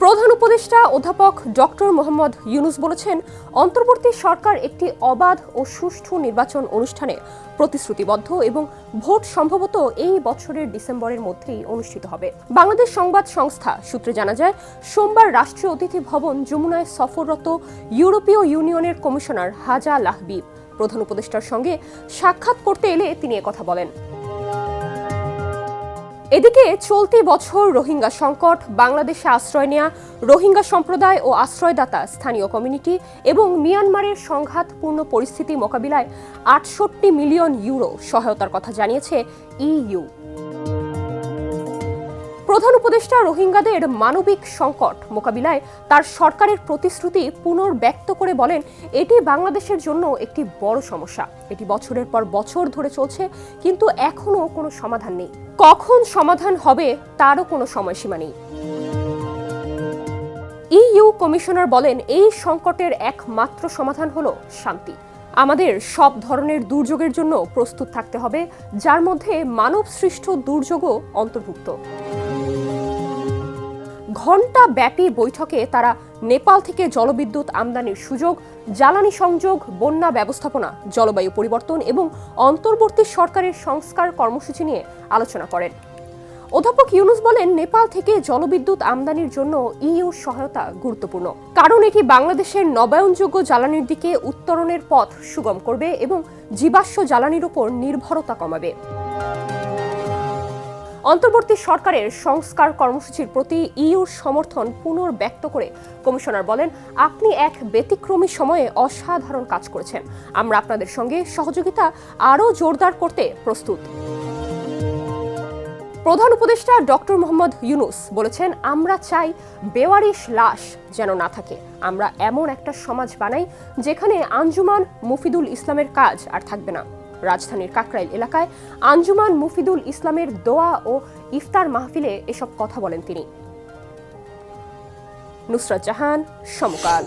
প্রধান উপদেষ্টা অধ্যাপক ডক্টর মোহাম্মদ ইউনুস বলেছেন, অন্তর্বর্তী সরকার একটি অবাধ ও সুষ্ঠু নির্বাচন অনুষ্ঠানে প্রতিশ্রুতিবদ্ধ এবং ভোট সম্ভবত এই বছরের ডিসেম্বরের মধ্যেই অনুষ্ঠিত হবে। বাংলাদেশ সংবাদ সংস্থা সূত্রে জানা যায়, সোমবার রাষ্ট্রীয় অতিথি ভবন যমুনায় সফররত ইউরোপীয় ইউনিয়নের কমিশনার হাজা লাহবিব প্রধান উপদেষ্টার সঙ্গে সাক্ষাৎ করতে এলে তিনি একথা বলেন। এদিকে চলতি বছর রোহিঙ্গা সংকট, বাংলাদেশে আশ্রয় নেয়া রোহিঙ্গা সম্প্রদায় ও আশ্রয়দাতা স্থানীয় কমিউনিটি এবং মিয়ানমারের সংঘাতপূর্ণ পরিস্থিতি মোকাবিলায় ৬৮ মিলিয়ন ইউরো সহায়তার কথা জানিয়েছে ইইউ। প্রধান উপদেষ্টা রোহিঙ্গাদের মানবিক সংকট মোকাবিলায় তার সরকারের প্রতিশ্রুতি পুনর্ব্যক্ত করে বলেন, এটি বাংলাদেশের জন্য একটি বড় সমস্যা। এটি বছরের পর বছর ধরে চলছে, কিন্তু এখনো কোনো সমাধান নেই। কখন সমাধান হবে তারও কোনো সময়সীমা নেই। ইইউ কমিশনার বলেন, এই সংকটের একমাত্র সমাধান হলো শান্তি। আমাদের সব ধরনের দুর্যোগের জন্য প্রস্তুত থাকতে হবে, যার মধ্যে মানব সৃষ্ট দুর্যোগও অন্তর্ভুক্ত। ঘণ্টা ব্যাপী বৈঠকে তারা নেপাল থেকে জলবিদ্যুৎ আমদানির সুযোগ, জ্বালানি সংযোগ, বন্যা ব্যবস্থাপনা, জলবায়ু পরিবর্তন এবং অন্তর্বর্তী সরকারের সংস্কার কর্মসূচি নিয়ে আলোচনা করেন। অধ্যাপক ইউনুস বলেন, নেপাল থেকে জলবিদ্যুৎ আমদানির জন্য ইইউর সহায়তা গুরুত্বপূর্ণ, কারণ এটি বাংলাদেশের নবায়নযোগ্য জ্বালানির দিকে উত্তরণের পথ সুগম করবে এবং জীবাশ্ম জ্বালানির উপর নির্ভরতা কমাবে। অন্তর্বর্তী সরকারের সংস্কার কর্মসূচির প্রতি ইইউর সমর্থন পুনর্ব্যক্ত করে কমিশনার বলেন, আপনি এক ব্যতিক্রমী সময়ে অসাধারণ কাজ করেছেন। আমরা আপনাদের সঙ্গে সহযোগিতা আরও জোরদার করতে প্রস্তুত। প্রধান উপদেষ্টা ডক্টর মোহাম্মদ ইউনুস বলেছেন, আমরা চাই বেওয়ারিশ লাশ যেন না থাকে। আমরা এমন একটা সমাজ বানাই যেখানে আঞ্জুমান মুফিদুল ইসলামের কাজ আর থাকবে না। রাজধানীর কাকরাইল এলাকায় আঞ্জুমান মুফিদুল ইসলামের দোয়া ও ইফতার মাহফিলে এসব কথা বলেন তিনি। নুসরাত জাহান, সমকাল।